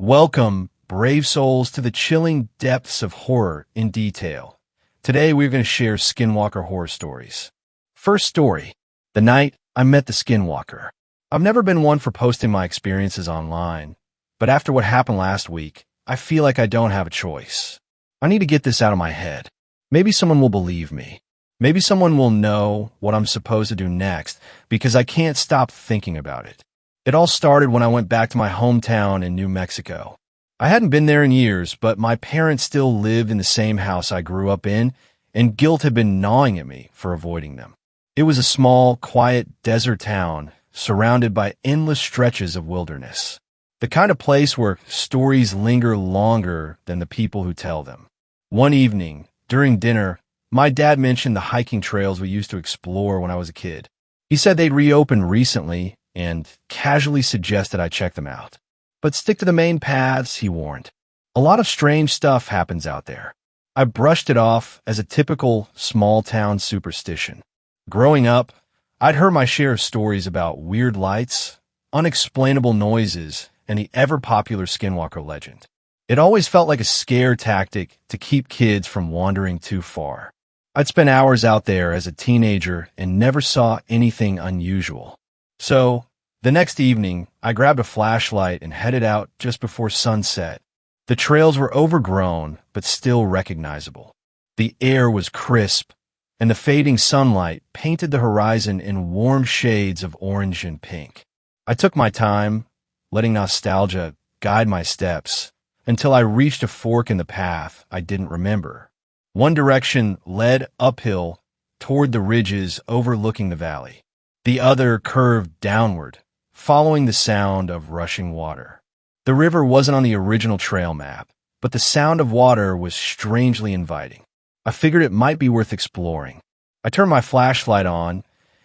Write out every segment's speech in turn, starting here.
Welcome, brave souls, to the chilling depths of horror in detail. Today we're going to share Skinwalker horror stories. First story, the night I met the Skinwalker. I've never been one for posting my experiences online, but after what happened last week, I feel like I don't have a choice. I need to get this out of my head. Maybe someone will believe me. Maybe someone will know what I'm supposed to do next, because I can't stop thinking about it. It all started when I went back to my hometown in New Mexico. I hadn't been there in years, but my parents still lived in the same house I grew up in, and guilt had been gnawing at me for avoiding them. It was a small, quiet desert town surrounded by endless stretches of wilderness. The kind of place where stories linger longer than the people who tell them. One evening, during dinner, my dad mentioned the hiking trails we used to explore when I was a kid. He said they'd reopened recently and casually suggested I check them out. But stick to the main paths, he warned. A lot of strange stuff happens out there. I brushed it off as a typical small-town superstition. Growing up, I'd heard my share of stories about weird lights, unexplainable noises, and the ever-popular Skinwalker legend. It always felt like a scare tactic to keep kids from wandering too far. I'd spent hours out there as a teenager and never saw anything unusual. So, the next evening, I grabbed a flashlight and headed out just before sunset. The trails were overgrown, but still recognizable. The air was crisp, and the fading sunlight painted the horizon in warm shades of orange and pink. I took my time, letting nostalgia guide my steps, until I reached a fork in the path I didn't remember. One direction led uphill toward the ridges overlooking the valley. The other curved downward, following the sound of rushing water. The river wasn't on the original trail map, but the sound of water was strangely inviting. I figured it might be worth exploring. I turned my flashlight on,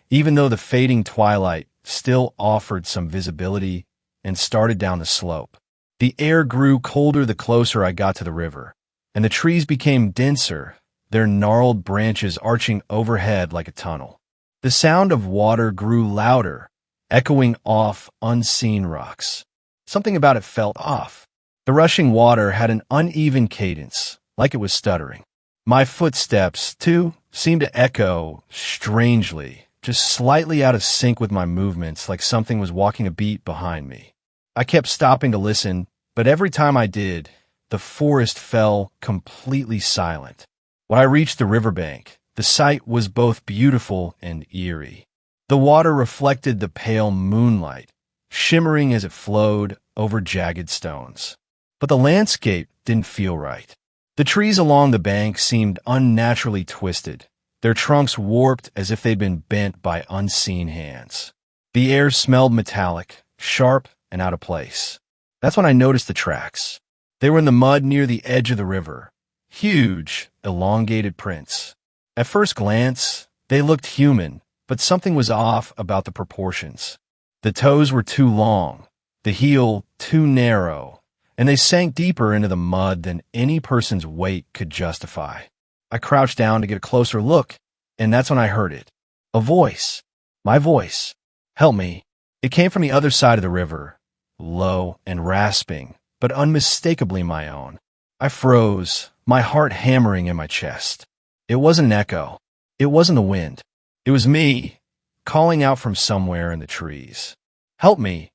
even though the fading twilight still offered some visibility, and started down the slope. The air grew colder the closer I got to the river, and the trees became denser, their gnarled branches arching overhead like a tunnel. The sound of water grew louder, echoing off unseen rocks. Something about it felt off. The rushing water had an uneven cadence, like it was stuttering. My footsteps, too, seemed to echo strangely, just slightly out of sync with my movements, like something was walking a beat behind me. I kept stopping to listen, but every time I did, the forest fell completely silent. When I reached the riverbank, the sight was both beautiful and eerie. The water reflected the pale moonlight, shimmering as it flowed over jagged stones. But the landscape didn't feel right. The trees along the bank seemed unnaturally twisted, their trunks warped as if they'd been bent by unseen hands. The air smelled metallic, sharp, and out of place. That's when I noticed the tracks. They were in the mud near the edge of the river. Huge, elongated prints. At first glance, they looked human, but something was off about the proportions. The toes were too long, the heel too narrow, and they sank deeper into the mud than any person's weight could justify. I crouched down to get a closer look, and that's when I heard it. A voice. My voice. Help me. It came from the other side of the river, low and rasping, but unmistakably my own. I froze, my heart hammering in my chest. It wasn't an echo. It wasn't the wind. It was me, calling out from somewhere in the trees. Help me.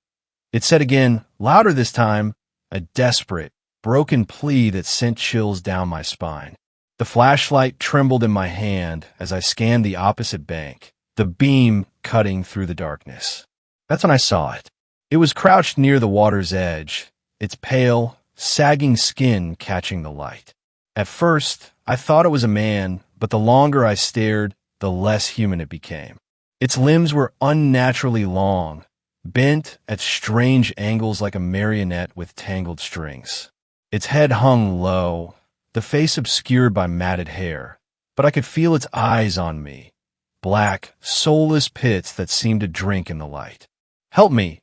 It said again, louder this time, a desperate, broken plea that sent chills down my spine. The flashlight trembled in my hand as I scanned the opposite bank, the beam cutting through the darkness. That's when I saw it. It was crouched near the water's edge, its pale, sagging skin catching the light. At first, I thought it was a man, but the longer I stared, the less human it became. Its limbs were unnaturally long, bent at strange angles like a marionette with tangled strings. Its head hung low, the face obscured by matted hair, but I could feel its eyes on me, black, soulless pits that seemed to drink in the light. Help me,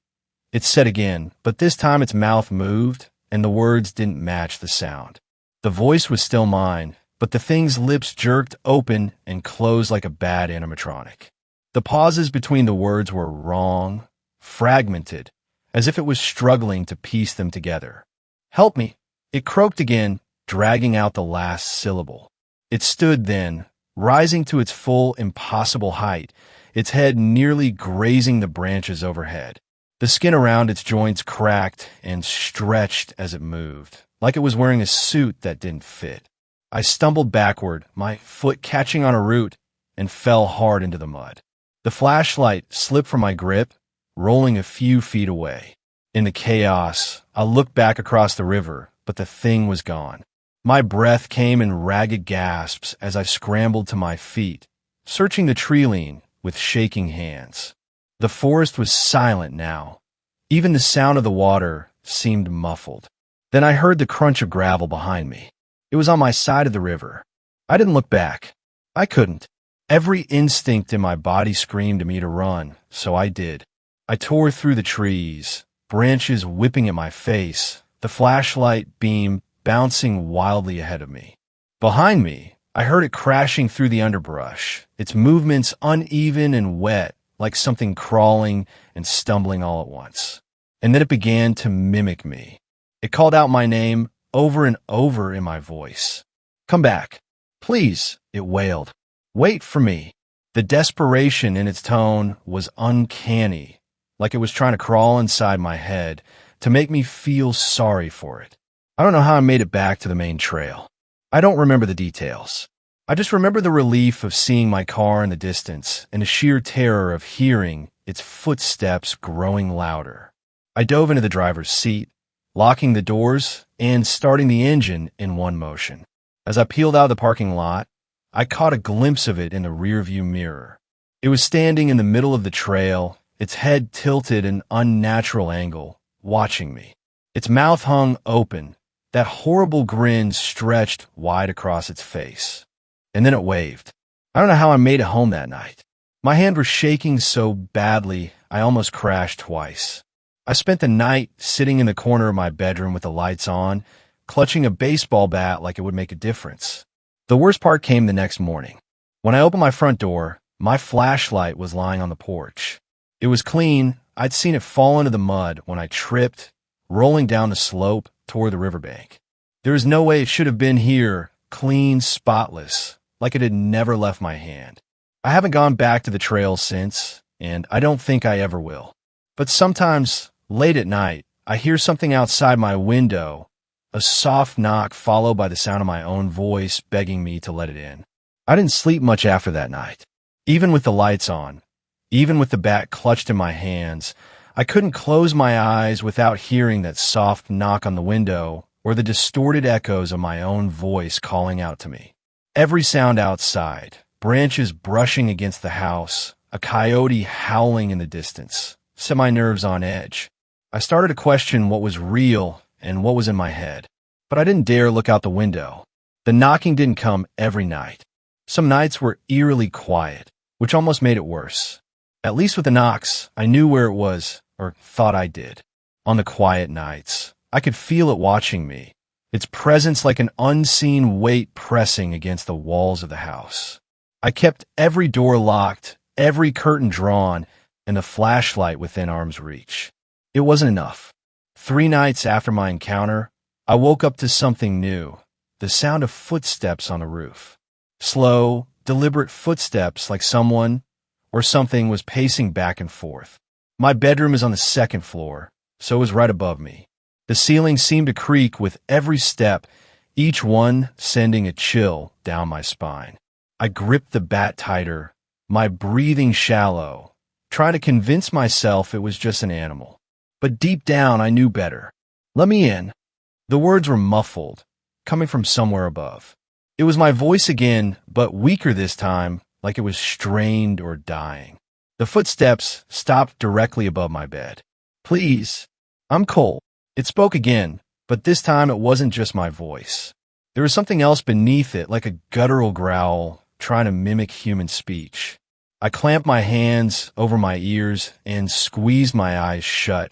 it said again, but this time its mouth moved, and the words didn't match the sound. The voice was still mine, but the thing's lips jerked open and closed like a bad animatronic. The pauses between the words were wrong, fragmented, as if it was struggling to piece them together. Help me. It croaked again, dragging out the last syllable. It stood then, rising to its full, impossible height, its head nearly grazing the branches overhead. The skin around its joints cracked and stretched as it moved, like it was wearing a suit that didn't fit. I stumbled backward, my foot catching on a root, and fell hard into the mud. The flashlight slipped from my grip, rolling a few feet away. In the chaos, I looked back across the river, but the thing was gone. My breath came in ragged gasps as I scrambled to my feet, searching the tree-line with shaking hands. The forest was silent now. Even the sound of the water seemed muffled. Then I heard the crunch of gravel behind me. It was on my side of the river. I didn't look back. I couldn't. Every instinct in my body screamed to me to run, so I did. I tore through the trees, branches whipping at my face, the flashlight beam bouncing wildly ahead of me. Behind me, I heard it crashing through the underbrush, its movements uneven and wet, like something crawling and stumbling all at once. And then it began to mimic me. It called out my name over and over in my voice. "Come back. Please," it wailed. "Wait for me." The desperation in its tone was uncanny, like it was trying to crawl inside my head to make me feel sorry for it. I don't know how I made it back to the main trail. I don't remember the details. I just remember the relief of seeing my car in the distance and the sheer terror of hearing its footsteps growing louder. I dove into the driver's seat, locking the doors and starting the engine in one motion. As I peeled out of the parking lot, I caught a glimpse of it in the rearview mirror. It was standing in the middle of the trail, its head tilted an unnatural angle, watching me. Its mouth hung open, that horrible grin stretched wide across its face. And then it waved. I don't know how I made it home that night. My hand was shaking so badly, I almost crashed twice. I spent the night sitting in the corner of my bedroom with the lights on, clutching a baseball bat like it would make a difference. The worst part came the next morning. When I opened my front door, my flashlight was lying on the porch. It was clean. I'd seen it fall into the mud when I tripped, rolling down the slope toward the riverbank. There was no way it should have been here, clean, spotless, like it had never left my hand. I haven't gone back to the trail since, and I don't think I ever will. But sometimes, late at night, I hear something outside my window, a soft knock followed by the sound of my own voice begging me to let it in. I didn't sleep much after that night. Even with the lights on, even with the bat clutched in my hands, I couldn't close my eyes without hearing that soft knock on the window or the distorted echoes of my own voice calling out to me. Every sound outside, branches brushing against the house, a coyote howling in the distance, set my nerves on edge. I started to question what was real and what was in my head, but I didn't dare look out the window. The knocking didn't come every night. Some nights were eerily quiet, which almost made it worse. At least with the knocks, I knew where it was, or thought I did. On the quiet nights, I could feel it watching me, its presence like an unseen weight pressing against the walls of the house. I kept every door locked, every curtain drawn, and the flashlight within arm's reach. It wasn't enough. 3 nights after my encounter, I woke up to something new, the sound of footsteps on the roof. Slow, deliberate footsteps like someone or something was pacing back and forth. My bedroom is on the 2nd floor, so it was right above me. The ceiling seemed to creak with every step, each one sending a chill down my spine. I gripped the bat tighter, my breathing shallow, trying to convince myself it was just an animal. But deep down, I knew better. "Let me in." The words were muffled, coming from somewhere above. It was my voice again, but weaker this time, like it was strained or dying. The footsteps stopped directly above my bed. "Please, I'm cold." It spoke again, but this time it wasn't just my voice. There was something else beneath it, like a guttural growl, trying to mimic human speech. I clamped my hands over my ears and squeezed my eyes shut,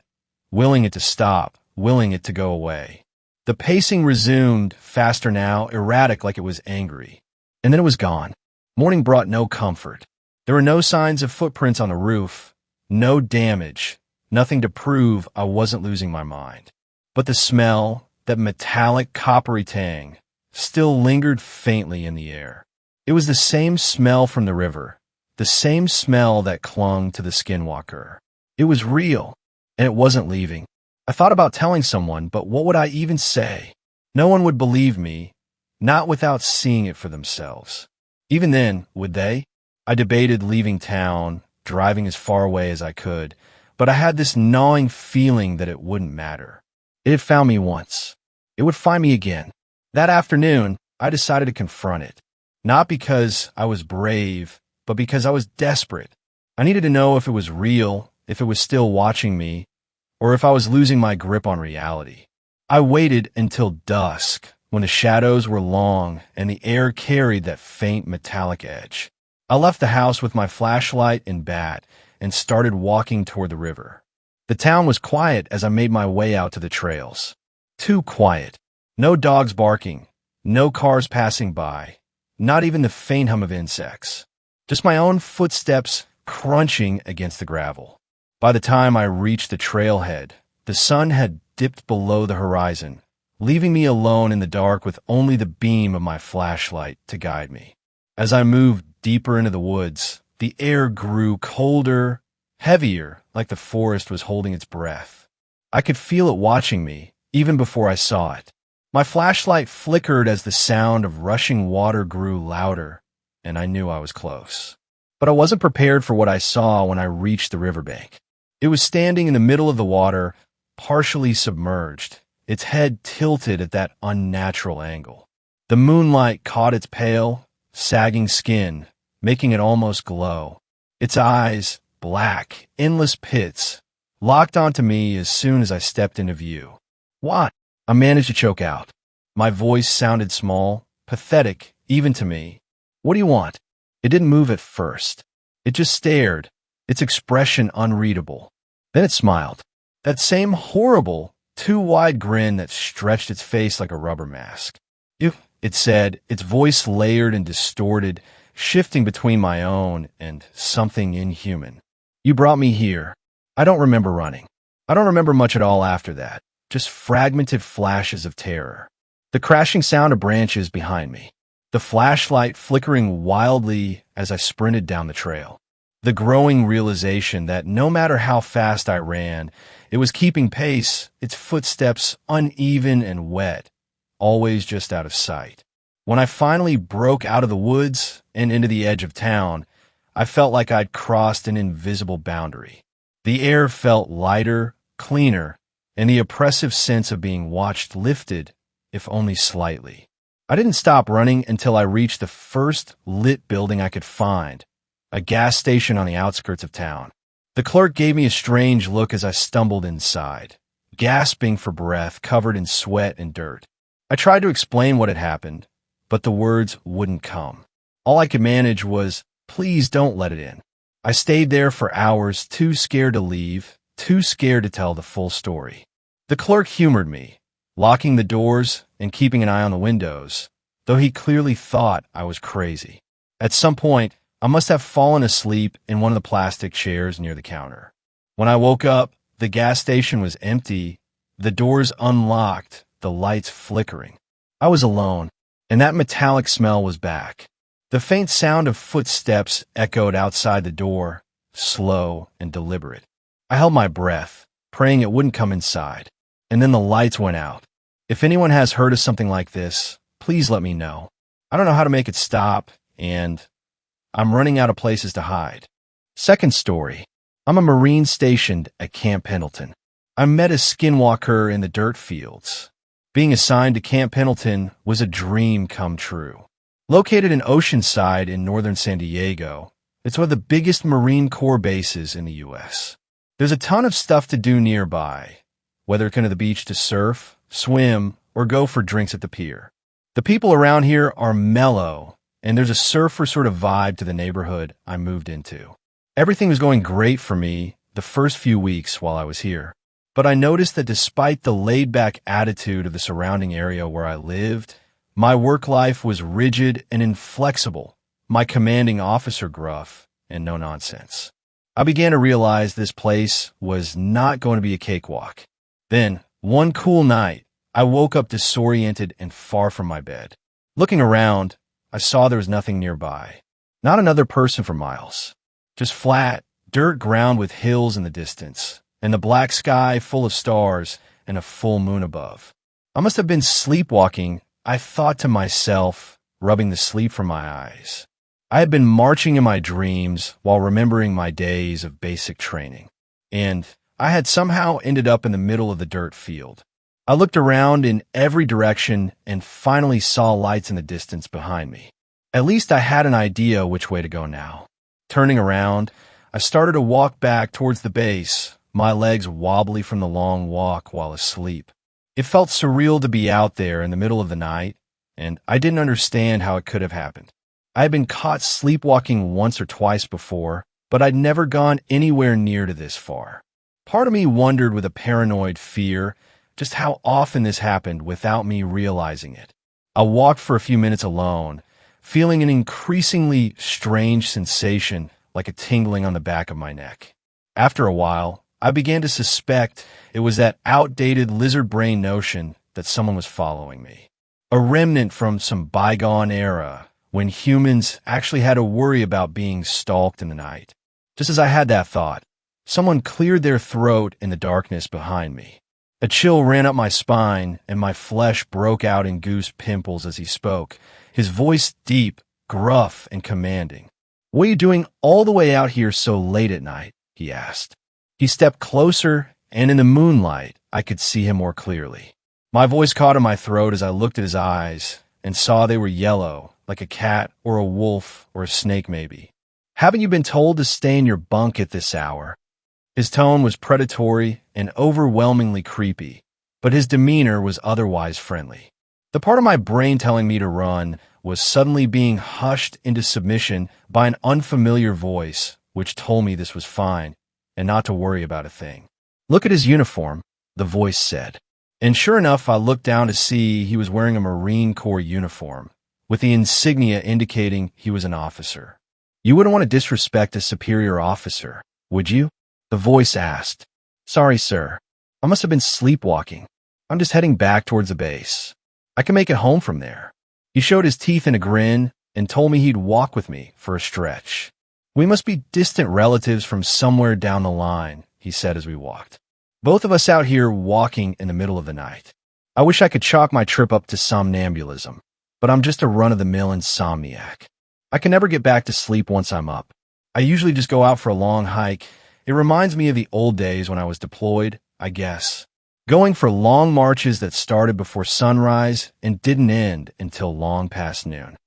willing it to stop, willing it to go away. The pacing resumed, faster now, erratic like it was angry. And then it was gone. Morning brought no comfort. There were no signs of footprints on the roof, no damage, nothing to prove I wasn't losing my mind. But the smell, that metallic coppery tang, still lingered faintly in the air. It was the same smell from the river, the same smell that clung to the Skinwalker. It was real, and it wasn't leaving. I thought about telling someone, but what would I even say? No one would believe me, not without seeing it for themselves. Even then, would they? I debated leaving town, driving as far away as I could, but I had this gnawing feeling that it wouldn't matter. It had found me once. It would find me again. That afternoon, I decided to confront it. Not because I was brave, but because I was desperate. I needed to know if it was real, if it was still watching me, or if I was losing my grip on reality. I waited until dusk, when the shadows were long and the air carried that faint metallic edge. I left the house with my flashlight and bat and started walking toward the river. The town was quiet as I made my way out to the trails. Too quiet. No dogs barking, no cars passing by, not even the faint hum of insects. Just my own footsteps crunching against the gravel. By the time I reached the trailhead, the sun had dipped below the horizon, leaving me alone in the dark with only the beam of my flashlight to guide me. As I moved deeper into the woods, the air grew colder, heavier, like the forest was holding its breath. I could feel it watching me, even before I saw it. My flashlight flickered as the sound of rushing water grew louder, and I knew I was close. But I wasn't prepared for what I saw when I reached the riverbank. It was standing in the middle of the water, partially submerged, its head tilted at that unnatural angle. The moonlight caught its pale, sagging skin, making it almost glow. Its eyes, black, endless pits, locked onto me as soon as I stepped into view. "What?" I managed to choke out. My voice sounded small, pathetic, even to me. "What do you want?" It didn't move at first. It just stared, its expression unreadable. Then it smiled. That same horrible, too wide grin that stretched its face like a rubber mask. "You," it said, its voice layered and distorted, shifting between my own and something inhuman. "You brought me here. I don't remember running. I don't remember much at all after that, just fragmented flashes of terror. The crashing sound of branches behind me. The flashlight flickering wildly as I sprinted down the trail. The growing realization that no matter how fast I ran, it was keeping pace, its footsteps uneven and wet, always just out of sight. When I finally broke out of the woods and into the edge of town, I felt like I'd crossed an invisible boundary. The air felt lighter, cleaner, and the oppressive sense of being watched lifted, if only slightly. I didn't stop running until I reached the first lit building I could find, a gas station on the outskirts of town. The clerk gave me a strange look as I stumbled inside, gasping for breath, covered in sweat and dirt. I tried to explain what had happened, but the words wouldn't come. All I could manage was, "Please don't let it in." I stayed there for hours, too scared to leave, too scared to tell the full story. The clerk humored me, locking the doors and keeping an eye on the windows, though he clearly thought I was crazy. At some point, I must have fallen asleep in one of the plastic chairs near the counter. When I woke up, the gas station was empty, the doors unlocked, the lights flickering. I was alone, and that metallic smell was back. The faint sound of footsteps echoed outside the door, slow and deliberate. I held my breath, praying it wouldn't come inside, and then the lights went out. If anyone has heard of something like this, please let me know. I don't know how to make it stop, and I'm running out of places to hide. Second story. I'm a Marine stationed at Camp Pendleton. I met a Skinwalker in the dirt fields. Being assigned to Camp Pendleton was a dream come true. Located in Oceanside in northern San Diego, it's one of the biggest Marine Corps bases in the U.S. There's a ton of stuff to do nearby, whether come to the beach to surf, swim, or go for drinks at the pier. The people around here are mellow, and there's a surfer sort of vibe to the neighborhood I moved into. Everything was going great for me the first few weeks while I was here, but I noticed that despite the laid-back attitude of the surrounding area where I lived, my work life was rigid and inflexible, my commanding officer gruff and no nonsense. I began to realize this place was not going to be a cakewalk. Then, one cool night, I woke up disoriented and far from my bed. Looking around, I saw there was nothing nearby. Not another person for miles. Just flat, dirt ground with hills in the distance, and the black sky full of stars and a full moon above. I must have been sleepwalking, I thought to myself, rubbing the sleep from my eyes. I had been marching in my dreams while remembering my days of basic training, and I had somehow ended up in the middle of the dirt field. I looked around in every direction and finally saw lights in the distance behind me. At least I had an idea which way to go now. Turning around, I started to walk back towards the base, my legs wobbly from the long walk while asleep. It felt surreal to be out there in the middle of the night, and I didn't understand how it could have happened. I had been caught sleepwalking once or twice before, but I'd never gone anywhere near to this far. Part of me wondered with a paranoid fear just how often this happened without me realizing it. I walked for a few minutes alone, feeling an increasingly strange sensation like a tingling on the back of my neck. After a while, I began to suspect it was that outdated lizard brain notion that someone was following me. A remnant from some bygone era when humans actually had to worry about being stalked in the night. Just as I had that thought, someone cleared their throat in the darkness behind me. A chill ran up my spine, and my flesh broke out in goose pimples as he spoke, his voice deep, gruff, and commanding. "What are you doing all the way out here so late at night?" he asked. He stepped closer, and in the moonlight, I could see him more clearly. My voice caught in my throat as I looked at his eyes and saw they were yellow, like a cat or a wolf or a snake maybe. "Haven't you been told to stay in your bunk at this hour?" His tone was predatory and overwhelmingly creepy, but his demeanor was otherwise friendly. The part of my brain telling me to run was suddenly being hushed into submission by an unfamiliar voice, which told me this was fine and not to worry about a thing. "Look at his uniform," the voice said. And sure enough, I looked down to see he was wearing a Marine Corps uniform, with the insignia indicating he was an officer. "You wouldn't want to disrespect a superior officer, would you?" the voice asked. "Sorry, sir. I must have been sleepwalking. I'm just heading back towards the base. I can make it home from there." He showed his teeth in a grin and told me he'd walk with me for a stretch. "We must be distant relatives from somewhere down the line," he said as we walked. "Both of us out here walking in the middle of the night. I wish I could chalk my trip up to somnambulism, but I'm just a run-of-the-mill insomniac. I can never get back to sleep once I'm up. I usually just go out for a long hike. It reminds me of the old days when I was deployed, I guess. Going for long marches that started before sunrise and didn't end until long past noon.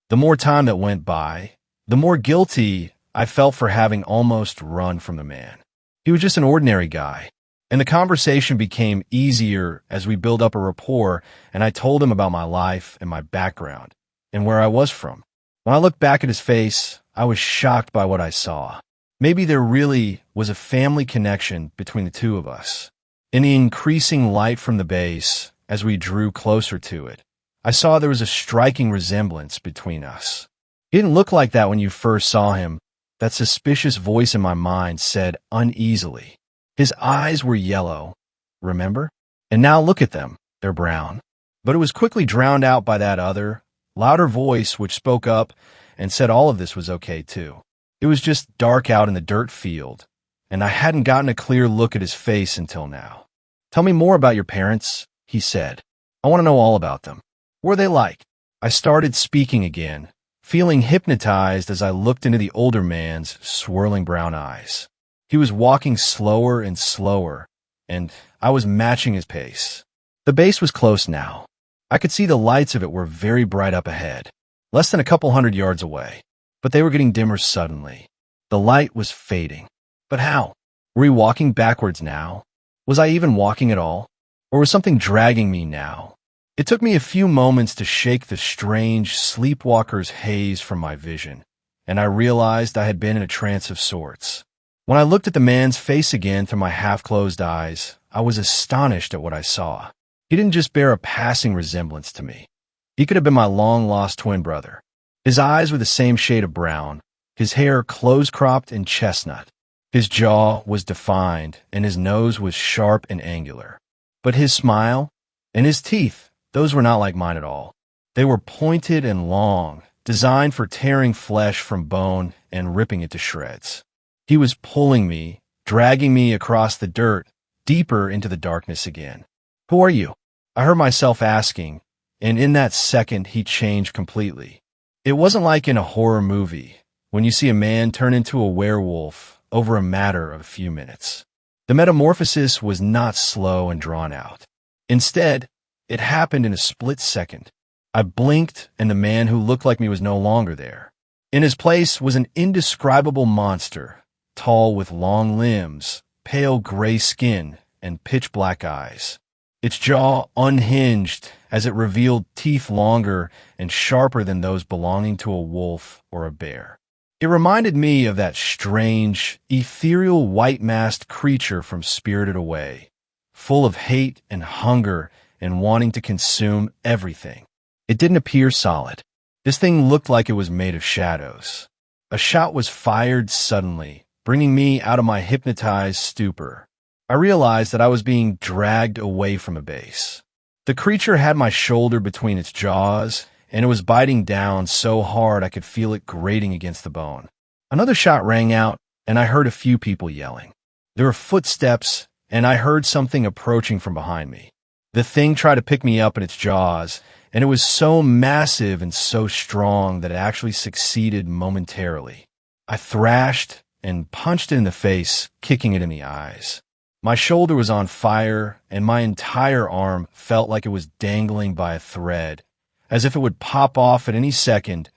The more time that went by, the more guilty I felt for having almost run from the man. He was just an ordinary guy, and the conversation became easier as we built up a rapport and I told him about my life and my background and where I was from. When I looked back at his face, I was shocked by what I saw. Maybe there really was a family connection between the two of us. In the increasing light from the base, as we drew closer to it, I saw there was a striking resemblance between us. He didn't look like that when you first saw him, that suspicious voice in my mind said uneasily. His eyes were yellow, remember? And now look at them, they're brown. But it was quickly drowned out by that other, louder voice which spoke up and said all of this was okay too. It was just dark out in the dirt field, and I hadn't gotten a clear look at his face until now. "Tell me more about your parents," he said. "I want to know all about them. What were they like?" I started speaking again, feeling hypnotized as I looked into the older man's swirling brown eyes. He was walking slower and slower, and I was matching his pace. The base was close now. I could see the lights of it were very bright up ahead, less than a couple 100 yards away, but they were getting dimmer suddenly. The light was fading. But how? Were we walking backwards now? Was I even walking at all? Or was something dragging me now? It took me a few moments to shake the strange sleepwalker's haze from my vision, and I realized I had been in a trance of sorts. When I looked at the man's face again through my half-closed eyes, I was astonished at what I saw. He didn't just bear a passing resemblance to me. He could have been my long-lost twin brother. His eyes were the same shade of brown, his hair close-cropped and chestnut. His jaw was defined, and his nose was sharp and angular. But his smile, And his teeth, those were not like mine at all. They were pointed and long, designed for tearing flesh from bone and ripping it to shreds. He was pulling me, dragging me across the dirt, deeper into the darkness again. "Who are you?" I heard myself asking, and in that second he changed completely. It wasn't like in a horror movie, when you see a man turn into a werewolf over a matter of a few minutes. The metamorphosis was not slow and drawn out. Instead, it happened in a split second. I blinked, and the man who looked like me was no longer there. In his place was an indescribable monster, tall with long limbs, pale gray skin, and pitch-black eyes. Its jaw unhinged as it revealed teeth longer and sharper than those belonging to a wolf or a bear. It reminded me of that strange, ethereal white-masked creature from Spirited Away, full of hate and hunger and wanting to consume everything. It didn't appear solid. This thing looked like it was made of shadows. A shot was fired suddenly, bringing me out of my hypnotized stupor. I realized that I was being dragged away from a base. The creature had my shoulder between its jaws, and it was biting down so hard I could feel it grating against the bone. Another shot rang out, and I heard a few people yelling. There were footsteps, and I heard something approaching from behind me. The thing tried to pick me up in its jaws, and it was so massive and so strong that it actually succeeded momentarily. I thrashed and punched it in the face, kicking it in the eyes. My shoulder was on fire, and my entire arm felt like it was dangling by a thread, as if it would pop off at any second,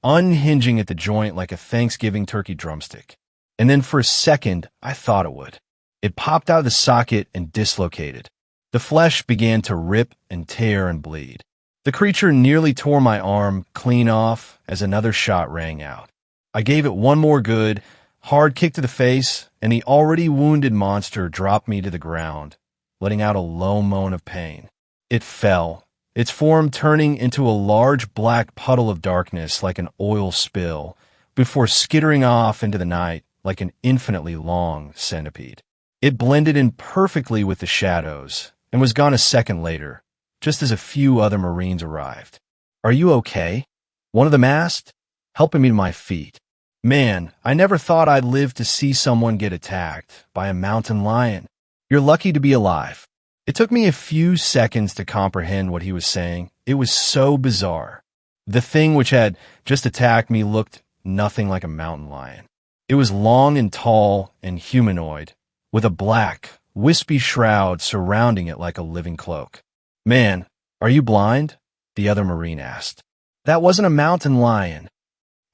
unhinging at the joint like a Thanksgiving turkey drumstick. And then for a second, I thought it would. It popped out of the socket and dislocated. The flesh began to rip and tear and bleed. The creature nearly tore my arm clean off as another shot rang out. I gave it one more good, hard kick to the face, and the already wounded monster dropped me to the ground, letting out a low moan of pain. It fell, its form turning into a large black puddle of darkness like an oil spill, before skittering off into the night like an infinitely long centipede. It blended in perfectly with the shadows, and was gone a second later, just as a few other Marines arrived. "Are you okay?" one of them asked, helping me to my feet. "Man, I never thought I'd live to see someone get attacked by a mountain lion. You're lucky to be alive." It took me a few seconds to comprehend what he was saying. It was so bizarre. The thing which had just attacked me looked nothing like a mountain lion. It was long and tall and humanoid, with a black, wispy shroud surrounding it like a living cloak. "Man, are you blind?" the other Marine asked. "That wasn't a mountain lion."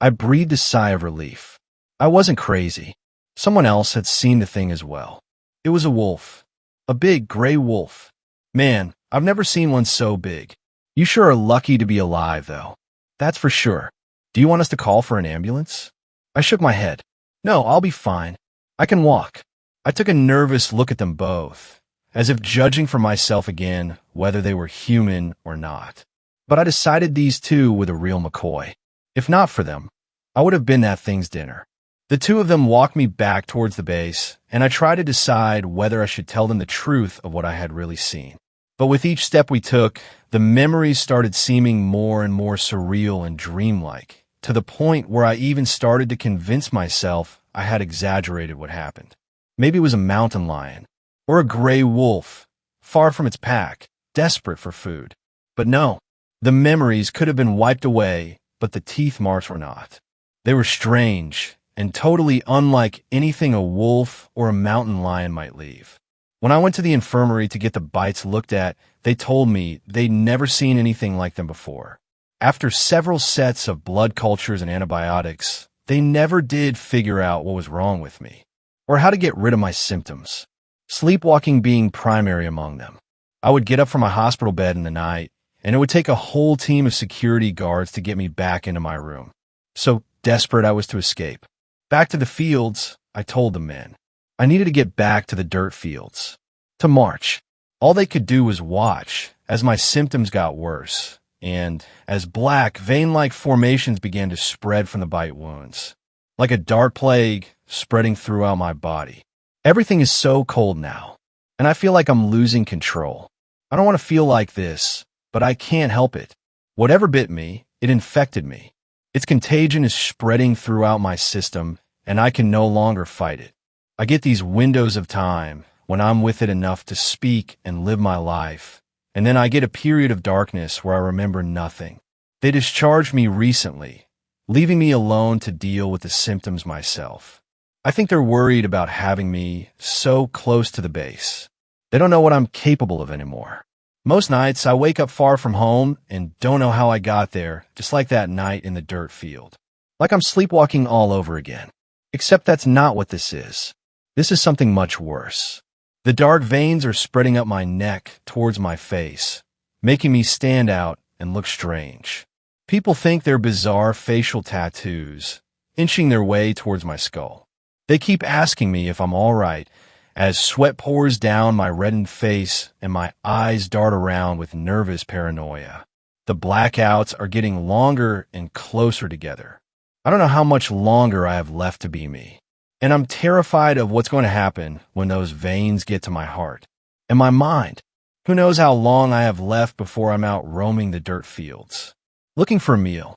I breathed a sigh of relief. I wasn't crazy. Someone else had seen the thing as well. It was a wolf. A big gray wolf. "Man, I've never seen one so big. You sure are lucky to be alive, though. That's for sure. Do you want us to call for an ambulance?" I shook my head. "No, I'll be fine. I can walk." I took a nervous look at them both, as if judging for myself again whether they were human or not. But I decided these two were the real McCoy. If not for them, I would have been that thing's dinner. The two of them walked me back towards the base, and I tried to decide whether I should tell them the truth of what I had really seen. But with each step we took, the memories started seeming more and more surreal and dreamlike, to the point where I even started to convince myself I had exaggerated what happened. Maybe it was a mountain lion, or a gray wolf, far from its pack, desperate for food. But no, the memories could have been wiped away, but the teeth marks were not. They were strange, and totally unlike anything a wolf or a mountain lion might leave. When I went to the infirmary to get the bites looked at, they told me they'd never seen anything like them before. After several sets of blood cultures and antibiotics, they never did figure out what was wrong with me, or how to get rid of my symptoms, sleepwalking being primary among them. I would get up from my hospital bed in the night, and it would take a whole team of security guards to get me back into my room. So desperate I was to escape. Back to the fields, I told the men. I needed to get back to the dirt fields. To march. All they could do was watch as my symptoms got worse, and as black, vein-like formations began to spread from the bite wounds, like a dark plague spreading throughout my body. Everything is so cold now, and I feel like I'm losing control. I don't want to feel like this, but I can't help it. Whatever bit me, it infected me. Its contagion is spreading throughout my system, and I can no longer fight it. I get these windows of time when I'm with it enough to speak and live my life, and then I get a period of darkness where I remember nothing. They discharged me recently, leaving me alone to deal with the symptoms myself. I think they're worried about having me so close to the base. They don't know what I'm capable of anymore. Most nights, I wake up far from home and don't know how I got there, just like that night in the dirt field. Like I'm sleepwalking all over again. Except that's not what this is. This is something much worse. The dark veins are spreading up my neck towards my face, making me stand out and look strange. People think they're bizarre facial tattoos, inching their way towards my skull. They keep asking me if I'm all right, as sweat pours down my reddened face and my eyes dart around with nervous paranoia. The blackouts are getting longer and closer together. I don't know how much longer I have left to be me, and I'm terrified of what's going to happen when those veins get to my heart and my mind. Who knows how long I have left before I'm out roaming the dirt fields, looking for a meal.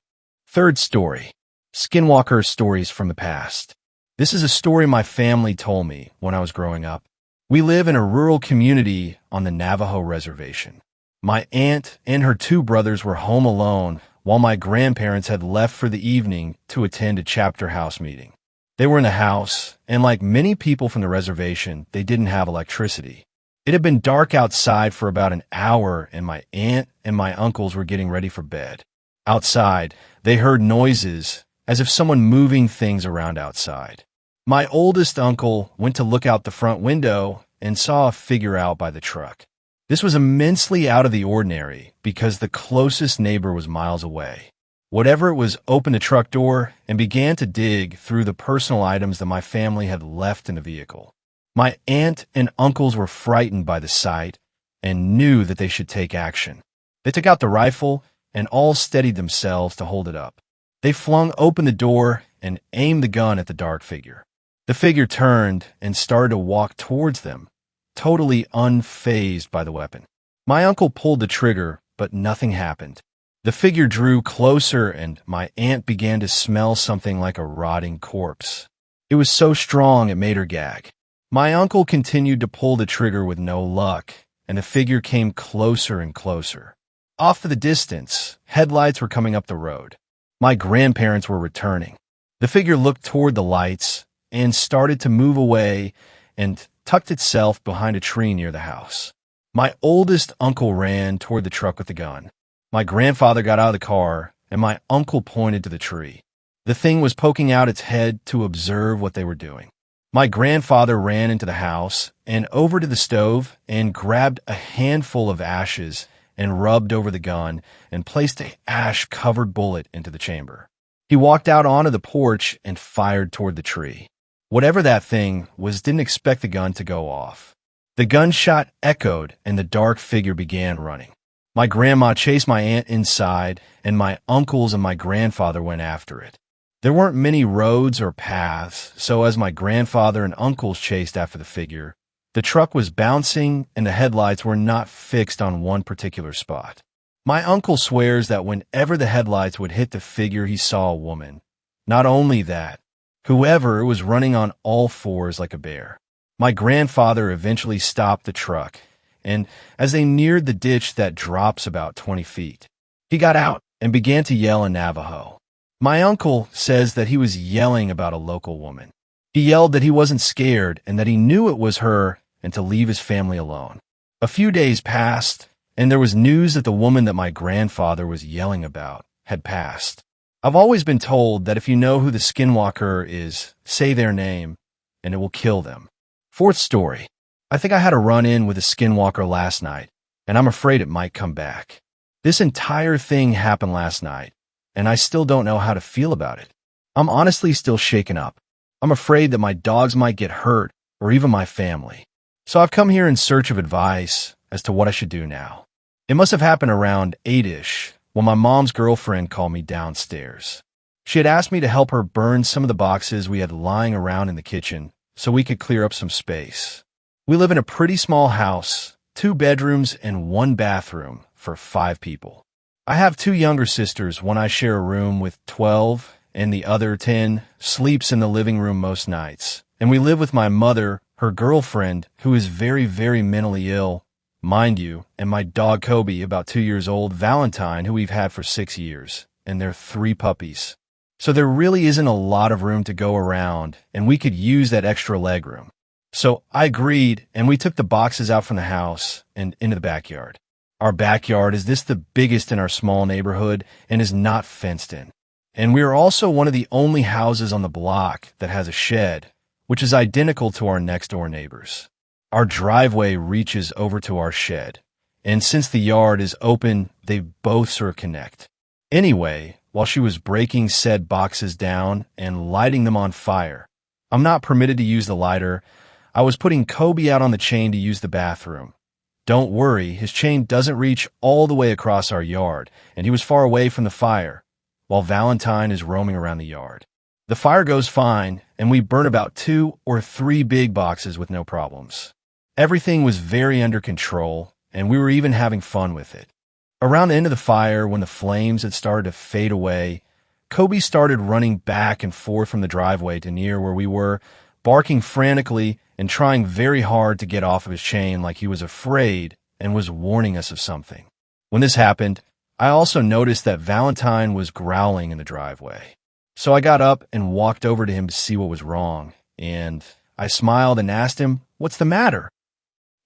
Third story, Skinwalker stories from the past. This is a story my family told me when I was growing up. We live in a rural community on the Navajo reservation. My aunt and her two brothers were home alone while my grandparents had left for the evening to attend a chapter house meeting. They were in the house, and like many people from the reservation, they didn't have electricity. It had been dark outside for about an hour, and my aunt and my uncles were getting ready for bed. Outside, they heard noises, as if someone moving things around outside. My oldest uncle went to look out the front window and saw a figure out by the truck. This was immensely out of the ordinary because the closest neighbor was miles away. Whatever it was opened the truck door and began to dig through the personal items that my family had left in the vehicle. My aunt and uncles were frightened by the sight and knew that they should take action. They took out the rifle and all steadied themselves to hold it up. They flung open the door and aimed the gun at the dark figure. The figure turned and started to walk towards them, totally unfazed by the weapon. My uncle pulled the trigger, but nothing happened. The figure drew closer, and my aunt began to smell something like a rotting corpse. It was so strong it made her gag. My uncle continued to pull the trigger with no luck, and the figure came closer and closer. Off in the distance, headlights were coming up the road. My grandparents were returning. The figure looked toward the lights and started to move away and tucked itself behind a tree near the house. My oldest uncle ran toward the truck with the gun. My grandfather got out of the car, and my uncle pointed to the tree. The thing was poking out its head to observe what they were doing. My grandfather ran into the house and over to the stove and grabbed a handful of ashes and rubbed over the gun and placed an ash-covered bullet into the chamber. He walked out onto the porch and fired toward the tree. Whatever that thing was didn't expect the gun to go off. The gunshot echoed and the dark figure began running. My grandma chased my aunt inside, and my uncles and my grandfather went after it. There weren't many roads or paths, so as my grandfather and uncles chased after the figure, the truck was bouncing and the headlights were not fixed on one particular spot. My uncle swears that whenever the headlights would hit the figure, he saw a woman. Not only that, whoever was running on all fours like a bear. My grandfather eventually stopped the truck, and as they neared the ditch that drops about 20 feet, he got out and began to yell in Navajo. My uncle says that he was yelling about a local woman. He yelled that he wasn't scared and that he knew it was her and to leave his family alone. A few days passed, and there was news that the woman that my grandfather was yelling about had passed. I've always been told that if you know who the Skinwalker is, say their name, and it will kill them. Fourth story. I think I had a run-in with a Skinwalker last night, and I'm afraid it might come back. This entire thing happened last night, and I still don't know how to feel about it. I'm honestly still shaken up. I'm afraid that my dogs might get hurt, or even my family. So I've come here in search of advice as to what I should do now. It must have happened around 8-ish when my mom's girlfriend called me downstairs. She had asked me to help her burn some of the boxes we had lying around in the kitchen so we could clear up some space. We live in a pretty small house, 2 bedrooms and 1 bathroom for 5 people. I have 2 younger sisters. One I share a room with, 12, and the other 10 sleeps in the living room most nights. And we live with my mother, her girlfriend, who is very, very mentally ill, mind you, and my dog Kobe, about 2 years old, Valentine, who we've had for 6 years, and their 3 puppies. So there really isn't a lot of room to go around, and we could use that extra legroom. So I agreed, and we took the boxes out from the house and into the backyard. Our backyard is the biggest in our small neighborhood and is not fenced in. And we are also one of the only houses on the block that has a shed, which is identical to our next door neighbors. Our driveway reaches over to our shed, and since the yard is open, they both sort of connect. Anyway, while she was breaking said boxes down and lighting them on fire, I'm not permitted to use the lighter. I was putting Kobe out on the chain to use the bathroom. Don't worry, his chain doesn't reach all the way across our yard, and he was far away from the fire, while Valentine is roaming around the yard. The fire goes fine, and we burn about 2 or 3 big boxes with no problems. Everything was very under control, and we were even having fun with it. Around the end of the fire, when the flames had started to fade away, Kobe started running back and forth from the driveway to near where we were, barking frantically and trying very hard to get off of his chain like he was afraid and was warning us of something. When this happened, I also noticed that Valentine was growling in the driveway. So I got up and walked over to him to see what was wrong, and I smiled and asked him, "What's the matter?"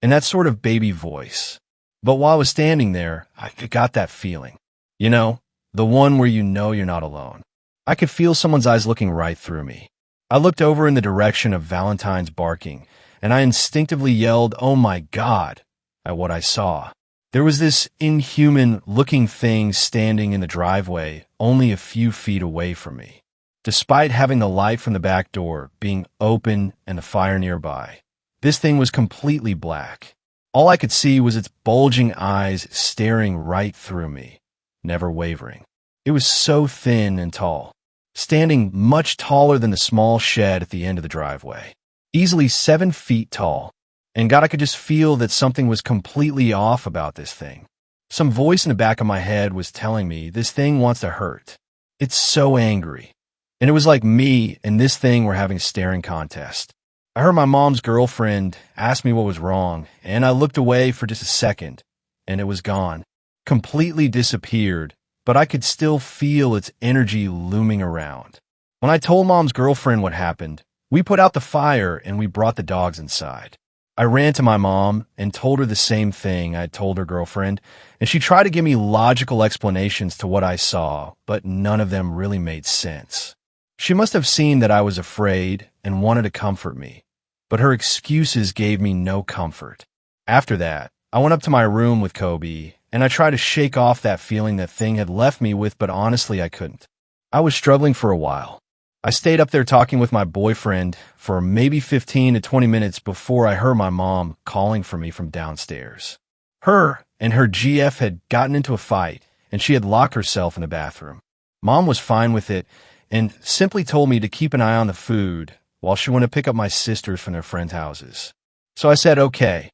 In that sort of baby voice. But while I was standing there, I got that feeling. You know, the one where you know you're not alone. I could feel someone's eyes looking right through me. I looked over in the direction of Valentine's barking, and I instinctively yelled, "Oh my God," at what I saw. There was this inhuman-looking thing standing in the driveway only a few feet away from me. Despite having the light from the back door being open and the fire nearby, this thing was completely black. All I could see was its bulging eyes staring right through me, never wavering. It was so thin and tall, standing much taller than the small shed at the end of the driveway, easily 7 feet tall. And God, I could just feel that something was completely off about this thing. Some voice in the back of my head was telling me this thing wants to hurt. It's so angry. And it was like me and this thing were having a staring contest. I heard my mom's girlfriend ask me what was wrong, and I looked away for just a second, and it was gone. Completely disappeared, but I could still feel its energy looming around. When I told mom's girlfriend what happened, we put out the fire and we brought the dogs inside. I ran to my mom and told her the same thing I told her girlfriend, and she tried to give me logical explanations to what I saw, but none of them really made sense. She must have seen that I was afraid and wanted to comfort me, but her excuses gave me no comfort. After that, I went up to my room with Kobe, and I tried to shake off that feeling that thing had left me with, but honestly, I couldn't. I was struggling for a while. I stayed up there talking with my boyfriend for maybe 15 to 20 minutes before I heard my mom calling for me from downstairs. Her and her GF had gotten into a fight, and she had locked herself in the bathroom. Mom was fine with it and simply told me to keep an eye on the food while she went to pick up my sisters from their friends' houses. So I said okay,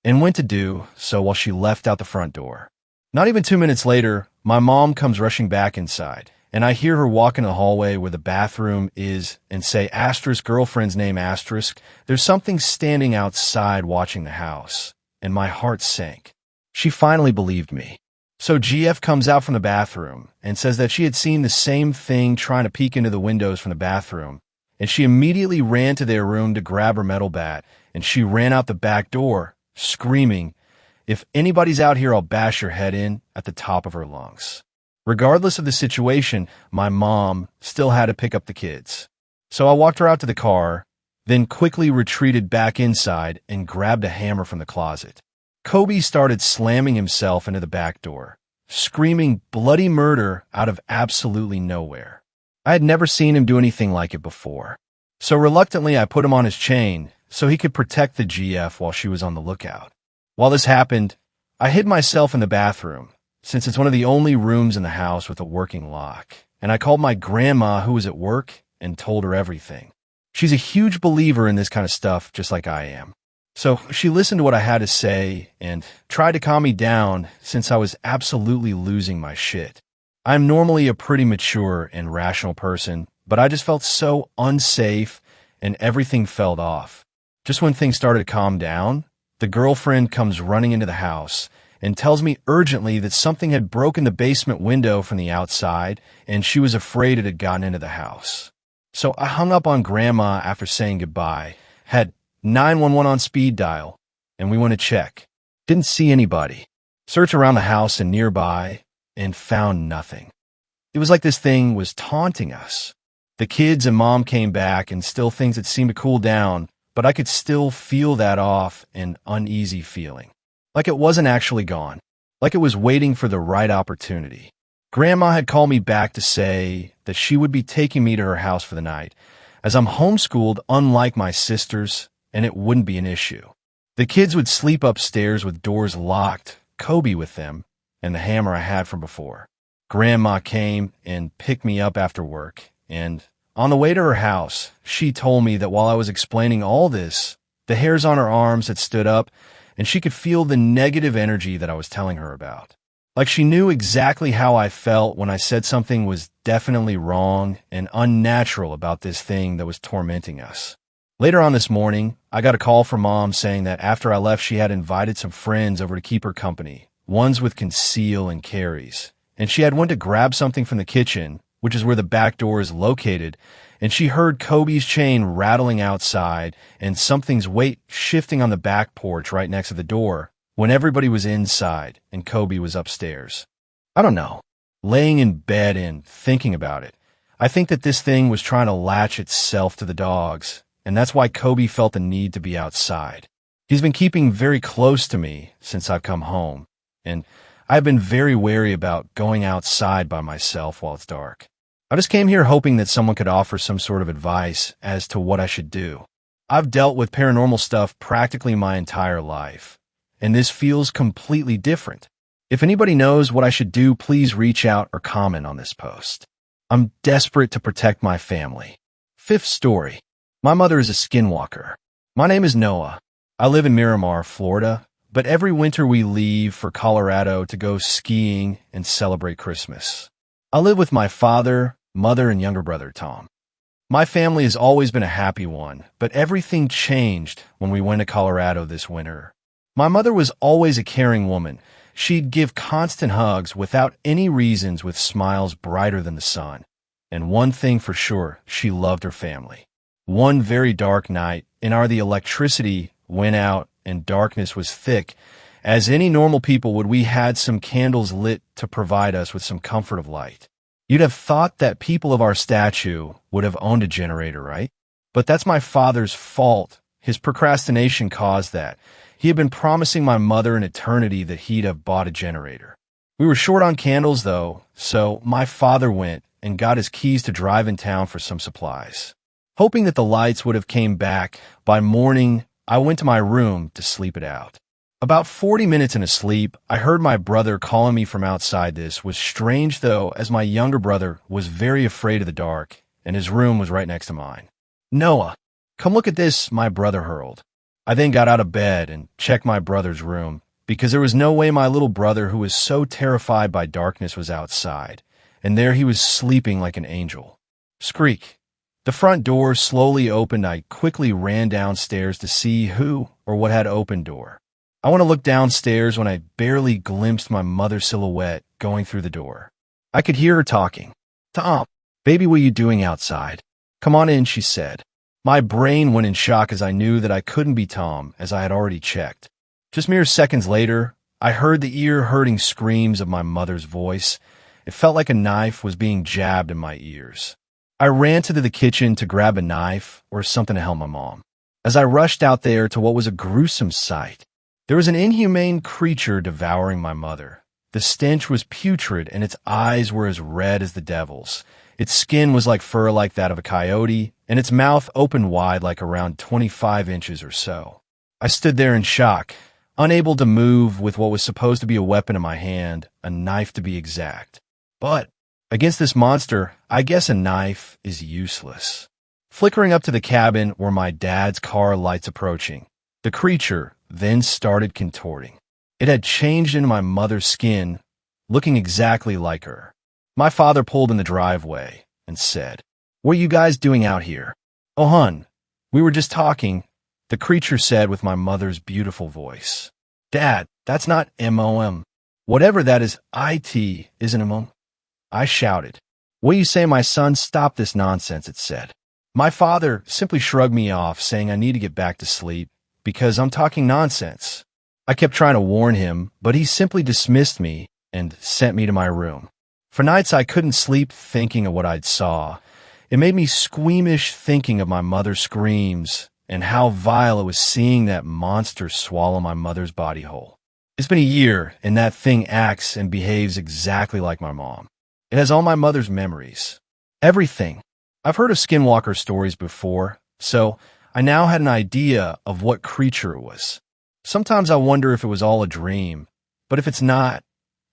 and went to do so while she left out the front door. Not even 2 minutes later, my mom comes rushing back inside, and I hear her walk in the hallway where the bathroom is and say asterisk girlfriend's name asterisk. There's something standing outside watching the house, and my heart sank. She finally believed me. So GF comes out from the bathroom and says that she had seen the same thing trying to peek into the windows from the bathroom, and she immediately ran to their room to grab her metal bat, and she ran out the back door, screaming, "If anybody's out here, I'll bash your head in," at the top of her lungs. Regardless of the situation, my mom still had to pick up the kids. So I walked her out to the car, then quickly retreated back inside and grabbed a hammer from the closet. Kobe started slamming himself into the back door, screaming bloody murder out of absolutely nowhere. I had never seen him do anything like it before. So reluctantly, I put him on his chain so he could protect the GF while she was on the lookout. While this happened, I hid myself in the bathroom, since it's one of the only rooms in the house with a working lock, and I called my grandma who was at work and told her everything. She's a huge believer in this kind of stuff, just like I am. So she listened to what I had to say and tried to calm me down since I was absolutely losing my shit. I'm normally a pretty mature and rational person, but I just felt so unsafe and everything felt off. Just when things started to calm down, the girlfriend comes running into the house and tells me urgently that something had broken the basement window from the outside and she was afraid it had gotten into the house. So I hung up on Grandma after saying goodbye, had 911 on speed dial, and we went to check. Didn't see anybody. Searched around the house and nearby and found nothing. It was like this thing was taunting us. The kids and Mom came back and still things had seemed to cool down, but I could still feel that off and uneasy feeling. Like it wasn't actually gone. Like it was waiting for the right opportunity. Grandma had called me back to say that she would be taking me to her house for the night, as I'm homeschooled unlike my sisters, and it wouldn't be an issue. The kids would sleep upstairs with doors locked, Kobe with them, and the hammer I had from before. Grandma came and picked me up after work, and on the way to her house, she told me that while I was explaining all this, the hairs on her arms had stood up, and she could feel the negative energy that I was telling her about. Like she knew exactly how I felt when I said something was definitely wrong and unnatural about this thing that was tormenting us. Later on this morning, I got a call from Mom saying that after I left, she had invited some friends over to keep her company, ones with conceal and carries, and she had went to grab something from the kitchen, which is where the back door is located, and she heard Kobe's chain rattling outside and something's weight shifting on the back porch right next to the door when everybody was inside and Kobe was upstairs. I don't know. Laying in bed and thinking about it, I think that this thing was trying to latch itself to the dogs, and that's why Kobe felt the need to be outside. He's been keeping very close to me since I've come home, and I've been very wary about going outside by myself while it's dark. I just came here hoping that someone could offer some sort of advice as to what I should do. I've dealt with paranormal stuff practically my entire life, and this feels completely different. If anybody knows what I should do, please reach out or comment on this post. I'm desperate to protect my family. Fifth story. My mother is a skinwalker. My name is Noah. I live in Miramar, Florida, but every winter we leave for Colorado to go skiing and celebrate Christmas. I live with my father, mother, and younger brother, Tom. My family has always been a happy one, but everything changed when we went to Colorado this winter. My mother was always a caring woman. She'd give constant hugs without any reasons with smiles brighter than the sun. And one thing for sure, she loved her family. One very dark night, the electricity went out and darkness was thick. As any normal people would, we had some candles lit to provide us with some comfort of light. You'd have thought that people of our stature would have owned a generator, right? But that's my father's fault. His procrastination caused that. He had been promising my mother an eternity that he'd have bought a generator. We were short on candles, though, so my father went and got his keys to drive in town for some supplies. Hoping that the lights would have came back, by morning, I went to my room to sleep it out. About 40 minutes into sleep, I heard my brother calling me from outside. This was strange, though, as my younger brother was very afraid of the dark, and his room was right next to mine. "Noah, come look at this," my brother hurled. I then got out of bed and checked my brother's room, because there was no way my little brother, who was so terrified by darkness, was outside, and there he was sleeping like an angel. Skreek. The front door slowly opened. I quickly ran downstairs to see who or what had opened door. I went to look downstairs when I barely glimpsed my mother's silhouette going through the door. I could hear her talking. "Tom, baby, what are you doing outside? Come on in," she said. My brain went in shock as I knew that I couldn't be Tom, as I had already checked. Just mere seconds later, I heard the ear-hurting screams of my mother's voice. It felt like a knife was being jabbed in my ears. I ran to the kitchen to grab a knife or something to help my mom. As I rushed out there to what was a gruesome sight, there was an inhumane creature devouring my mother. The stench was putrid, and its eyes were as red as the devil's. Its skin was like fur like that of a coyote, and its mouth opened wide like around 25 inches or so. I stood there in shock, unable to move with what was supposed to be a weapon in my hand, a knife to be exact. But against this monster, I guess a knife is useless. Flickering up to the cabin were my dad's car lights approaching. The The creature then started contorting. It had changed into my mother's skin, looking exactly like her. My father pulled in the driveway and said, "What are you guys doing out here?" "Oh, hun, we were just talking," the creature said with my mother's beautiful voice. "Dad, that's not MOM. Whatever that is, IT, isn't MOM?" I shouted. "What do you say, my son? Stop this nonsense," it said. My father simply shrugged me off, saying I need to get back to sleep because I'm talking nonsense. I kept trying to warn him, but he simply dismissed me and sent me to my room. For nights I couldn't sleep thinking of what I'd saw. It made me squeamish thinking of my mother's screams and how vile it was seeing that monster swallow my mother's body whole. It's been a year, and that thing acts and behaves exactly like my mom. It has all my mother's memories. Everything. I've heard of Skinwalker stories before, so I now had an idea of what creature it was. Sometimes I wonder if it was all a dream, but if it's not,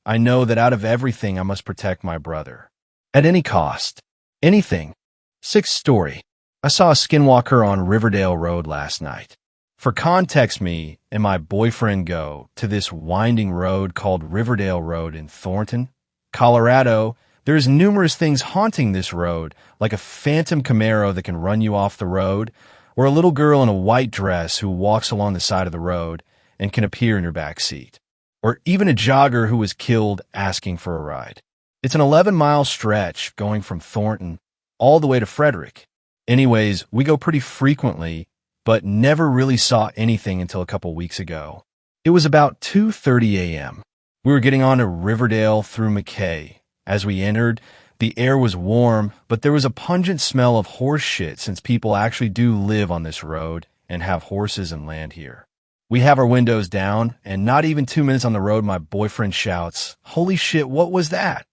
I know that out of everything I must protect my brother. At any cost. Anything. Sixth story. I saw a Skinwalker on Riverdale Road last night. For context, me and my boyfriend go to this winding road called Riverdale Road in Thornton, Colorado. There's numerous things haunting this road, like a phantom Camaro that can run you off the road, or a little girl in a white dress who walks along the side of the road and can appear in your back seat, or even a jogger who was killed asking for a ride. It's an 11-mile stretch going from Thornton all the way to Frederick. Anyways, we go pretty frequently, but never really saw anything until a couple weeks ago. It was about 2:30 a.m. We were getting on to Riverdale through McKay. As we entered, the air was warm, but there was a pungent smell of horse shit since people actually do live on this road and have horses and land here. We have our windows down, and not even 2 minutes on the road, my boyfriend shouts, "Holy shit, what was that?"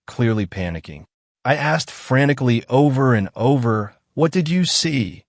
Clearly panicking. I asked frantically over and over, "What did you see?"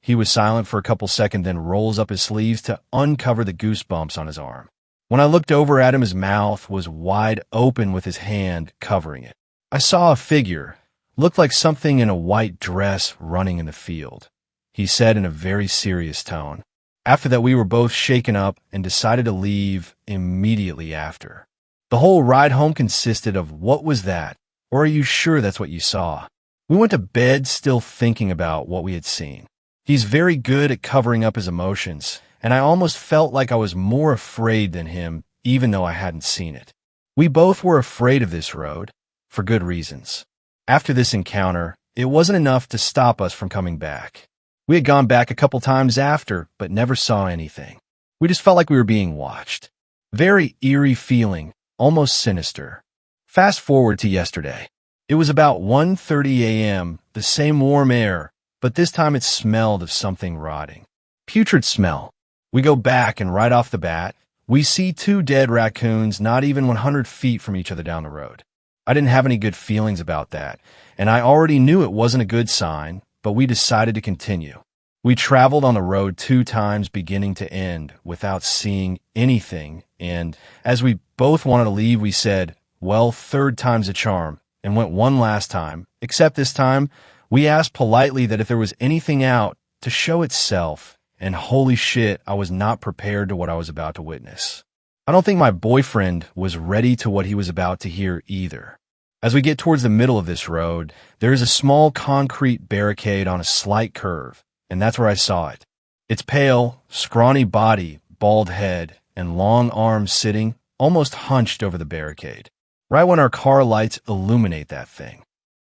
He was silent for a couple seconds, then rolls up his sleeves to uncover the goosebumps on his arm. When I looked over at him, his mouth was wide open with his hand covering it. I saw a figure, looked like something in a white dress running in the field, he said in a very serious tone. After that, we were both shaken up and decided to leave immediately after. The whole ride home consisted of "What was that?" or "Are you sure that's what you saw?" We went to bed still thinking about what we had seen. He's very good at covering up his emotions, and I almost felt like I was more afraid than him, even though I hadn't seen it. We both were afraid of this road, for good reasons. After this encounter, it wasn't enough to stop us from coming back. We had gone back a couple times after, but never saw anything. We just felt like we were being watched. Very eerie feeling, almost sinister. Fast forward to yesterday. It was about 1:30 a.m., the same warm air, but this time it smelled of something rotting. Putrid smell. We go back, and right off the bat, we see 2 dead raccoons not even 100 feet from each other down the road. I didn't have any good feelings about that, and I already knew it wasn't a good sign, but we decided to continue. We traveled on the road 2 times beginning to end without seeing anything, and as we both wanted to leave, we said, "Well, 3rd time's a charm," and went one last time, except this time, we asked politely that if there was anything out to show itself, and holy shit, I was not prepared to what I was about to witness. I don't think my boyfriend was ready to what he was about to hear either. As we get towards the middle of this road, there is a small concrete barricade on a slight curve, and that's where I saw it. Its pale, scrawny body, bald head, and long arms sitting almost hunched over the barricade, right when our car lights illuminate that thing.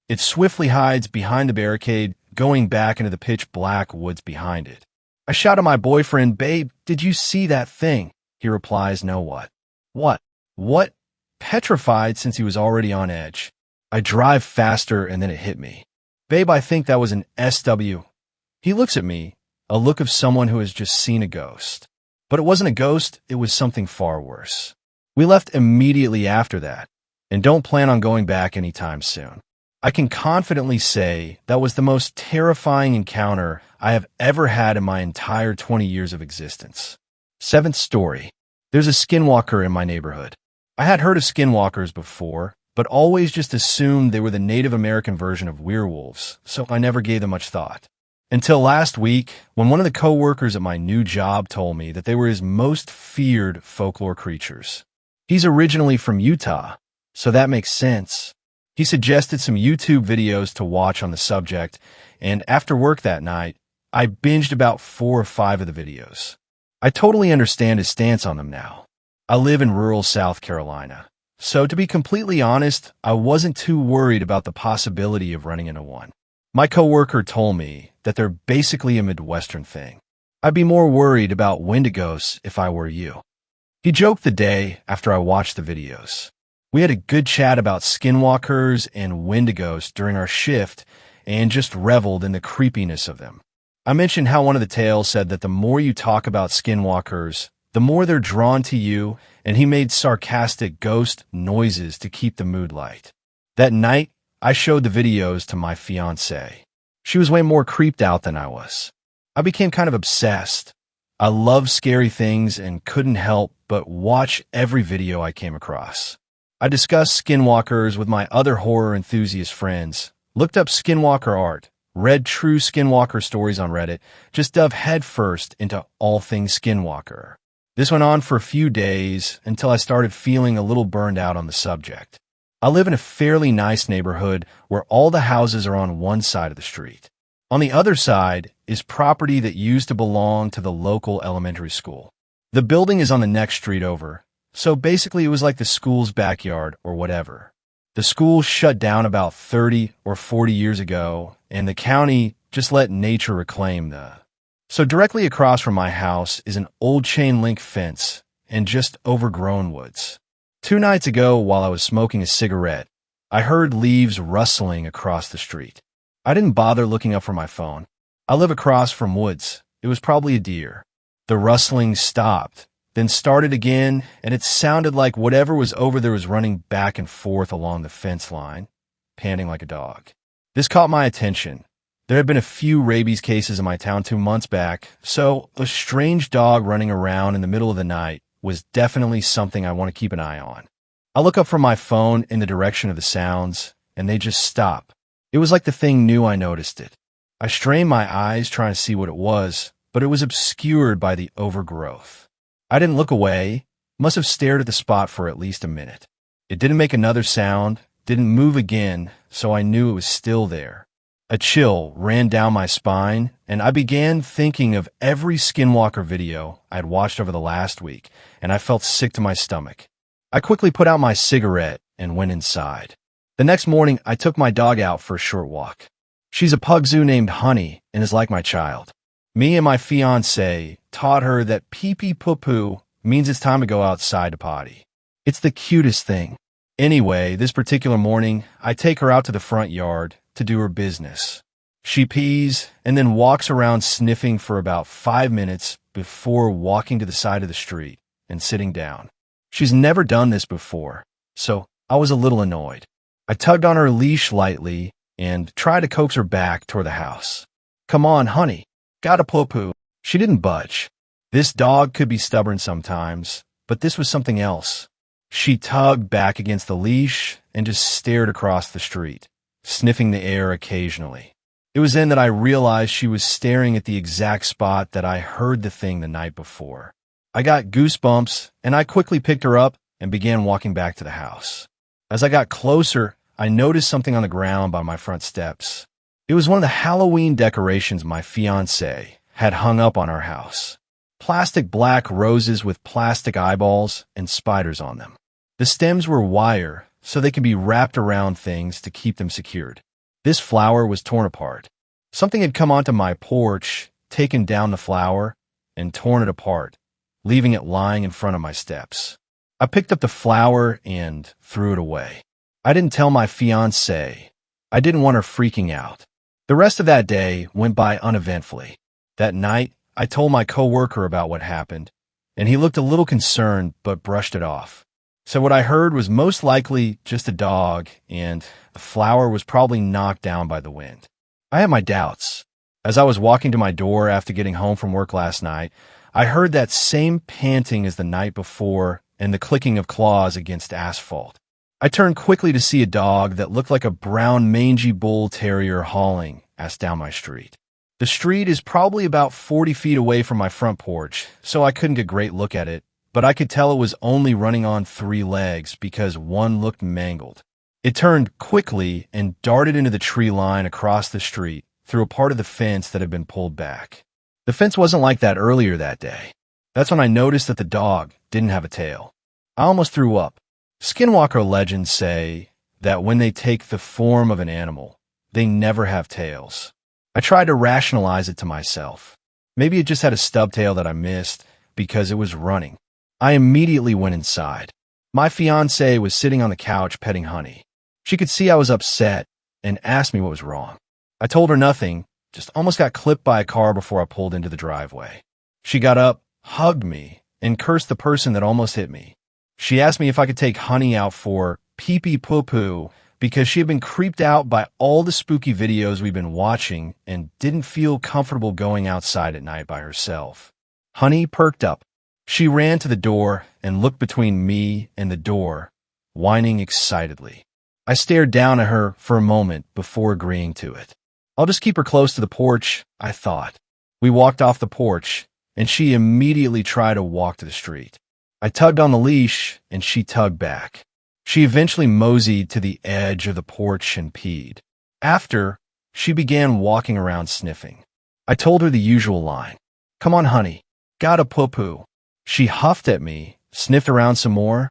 It swiftly hides behind the barricade, going back into the pitch black woods behind it. I shout at my boyfriend, "Babe, did you see that thing?" He replies, "No, what?" What? Petrified since he was already on edge. I drive faster and then it hit me. "Babe, I think that was an SW. He looks at me, a look of someone who has just seen a ghost. But it wasn't a ghost, it was something far worse. We left immediately after that, and don't plan on going back anytime soon. I can confidently say that was the most terrifying encounter I have ever had in my entire 20 years of existence. 7th story. There's a Skinwalker in my neighborhood. I had heard of Skinwalkers before, but always just assumed they were the Native American version of werewolves, so I never gave them much thought. Until last week, when one of the coworkers at my new job told me that they were his most feared folklore creatures. He's originally from Utah, so that makes sense. He suggested some YouTube videos to watch on the subject, and after work that night, I binged about 4 or 5 of the videos. I totally understand his stance on them now. I live in rural South Carolina, so to be completely honest, I wasn't too worried about the possibility of running into one. My coworker told me that they're basically a Midwestern thing. I'd be more worried about Wendigos if I were you. He joked the day after I watched the videos. We had a good chat about skinwalkers and Wendigos during our shift and just reveled in the creepiness of them. I mentioned how one of the tales said that the more you talk about skinwalkers, the more they're drawn to you, and he made sarcastic ghost noises to keep the mood light. That night, I showed the videos to my fiancée. She was way more creeped out than I was. I became kind of obsessed. I love scary things and couldn't help but watch every video I came across. I discussed skinwalkers with my other horror enthusiast friends, looked up skinwalker art, read true skinwalker stories on Reddit, just dove headfirst into all things skinwalker. This went on for a few days until I started feeling a little burned out on the subject. I live in a fairly nice neighborhood where all the houses are on one side of the street. On the other side is property that used to belong to the local elementary school. The building is on the next street over, so basically it was like the school's backyard or whatever. The school shut down about 30 or 40 years ago, and the county just let nature reclaim the... So directly across from my house is an old chain link fence and just overgrown woods. 2 nights ago, while I was smoking a cigarette, I heard leaves rustling across the street. I didn't bother looking up from my phone. I live across from woods. It was probably a deer. The rustling stopped, then started again, and it sounded like whatever was over there was running back and forth along the fence line, panting like a dog. This caught my attention. There had been a few rabies cases in my town 2 months back, so a strange dog running around in the middle of the night was definitely something I want to keep an eye on. I look up from my phone in the direction of the sounds, and they just stop. It was like the thing knew I noticed it. I strained my eyes trying to see what it was, but it was obscured by the overgrowth. I didn't look away, must have stared at the spot for at least a minute. It didn't make another sound, didn't move again, so I knew it was still there. A chill ran down my spine, and I began thinking of every Skinwalker video I'd watched over the last week, and I felt sick to my stomach. I quickly put out my cigarette and went inside. The next morning, I took my dog out for a short walk. She's a pug zoo named Honey and is like my child. Me and my fiancée taught her that pee-pee-poo-poo means it's time to go outside to potty. It's the cutest thing. Anyway, this particular morning, I take her out to the front yard to do her business. She pees and then walks around sniffing for about 5 minutes before walking to the side of the street and sitting down. She's never done this before, so I was a little annoyed. I tugged on her leash lightly and tried to coax her back toward the house. Come on, Honey. Gotta poo-poo. She didn't budge. This dog could be stubborn sometimes, but this was something else. She tugged back against the leash and just stared across the street, sniffing the air occasionally. It was then that I realized she was staring at the exact spot that I heard the thing the night before. I got goosebumps, and I quickly picked her up and began walking back to the house. As I got closer, I noticed something on the ground by my front steps. It was one of the Halloween decorations my fiancé had hung up on our house. Plastic black roses with plastic eyeballs and spiders on them. The stems were wire, so they could be wrapped around things to keep them secured. This flower was torn apart. Something had come onto my porch, taken down the flower, and torn it apart, leaving it lying in front of my steps. I picked up the flower and threw it away. I didn't tell my fiancée. I didn't want her freaking out. The rest of that day went by uneventfully. That night, I told my coworker about what happened, and he looked a little concerned but brushed it off. So what I heard was most likely just a dog, and the flower was probably knocked down by the wind. I had my doubts. As I was walking to my door after getting home from work last night, I heard that same panting as the night before and the clicking of claws against asphalt. I turned quickly to see a dog that looked like a brown mangy bull terrier hauling ass down my street. The street is probably about 40 feet away from my front porch, so I couldn't get a great look at it, but I could tell it was only running on 3 legs because one looked mangled. It turned quickly and darted into the tree line across the street through a part of the fence that had been pulled back. The fence wasn't like that earlier that day. That's when I noticed that the dog didn't have a tail. I almost threw up. Skinwalker legends say that when they take the form of an animal, they never have tails. I tried to rationalize it to myself. Maybe it just had a stub tail that I missed because it was running. I immediately went inside. My fiancée was sitting on the couch petting Honey. She could see I was upset and asked me what was wrong. I told her nothing, just almost got clipped by a car before I pulled into the driveway. She got up, hugged me, and cursed the person that almost hit me. She asked me if I could take Honey out for pee-pee poo-poo because she had been creeped out by all the spooky videos we've been watching and didn't feel comfortable going outside at night by herself. Honey perked up. She ran to the door and looked between me and the door, whining excitedly. I stared down at her for a moment before agreeing to it. I'll just keep her close to the porch, I thought. We walked off the porch, and she immediately tried to walk to the street. I tugged on the leash, and she tugged back. She eventually moseyed to the edge of the porch and peed. After, she began walking around sniffing. I told her the usual line, "Come on, Honey, gotta poo-poo." She huffed at me, sniffed around some more,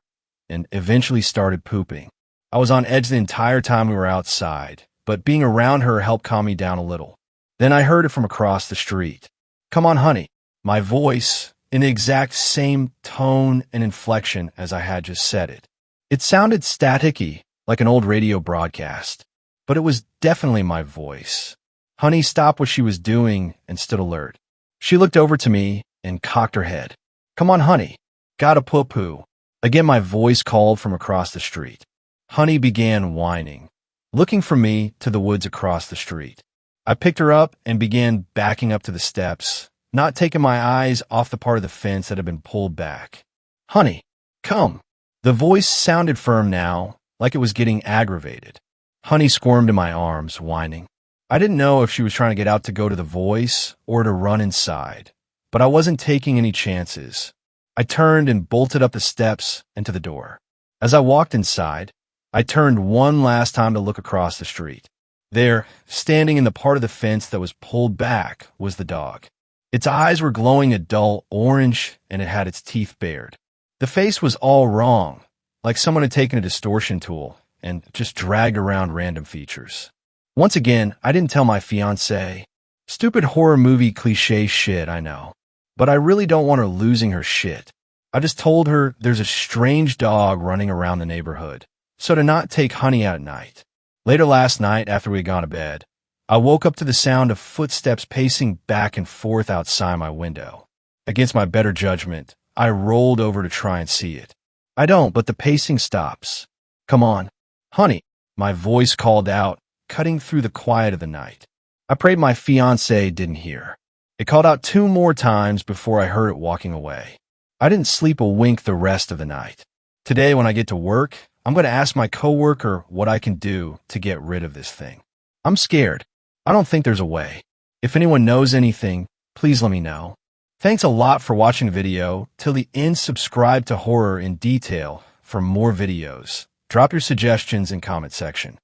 and eventually started pooping. I was on edge the entire time we were outside, but being around her helped calm me down a little. Then I heard it from across the street. "Come on, Honey." My voice, in the exact same tone and inflection as I had just said it. It sounded staticky, like an old radio broadcast, but it was definitely my voice. Honey stopped what she was doing and stood alert. She looked over to me and cocked her head. "Come on, Honey, gotta poo-poo." Again, my voice called from across the street. Honey began whining, looking from me to the woods across the street. I picked her up and began backing up to the steps, not taking my eyes off the part of the fence that had been pulled back. "Honey, come." The voice sounded firm now, like it was getting aggravated. Honey squirmed in my arms, whining. I didn't know if she was trying to get out to go to the voice or to run inside, but I wasn't taking any chances. I turned and bolted up the steps and to the door. As I walked inside, I turned one last time to look across the street. There, standing in the part of the fence that was pulled back, was the dog. Its eyes were glowing a dull orange, and it had its teeth bared. The face was all wrong, like someone had taken a distortion tool and just dragged around random features. Once again, I didn't tell my fiancée. Stupid horror movie cliché shit, I know. But I really don't want her losing her shit. I just told her there's a strange dog running around the neighborhood, so to not take Honey out at night. Later last night, after we had gone to bed, I woke up to the sound of footsteps pacing back and forth outside my window. Against my better judgment, I rolled over to try and see it. I don't, but the pacing stops. "Come on, Honey," my voice called out, cutting through the quiet of the night. I prayed my fiancée didn't hear. It called out 2 more times before I heard it walking away. I didn't sleep a wink the rest of the night. Today, when I get to work, I'm going to ask my coworker what I can do to get rid of this thing. I'm scared. I don't think there's a way. If anyone knows anything, please let me know. Thanks a lot for watching the video till the end. Subscribe to Horror in Detail for more videos. Drop your suggestions in comment section.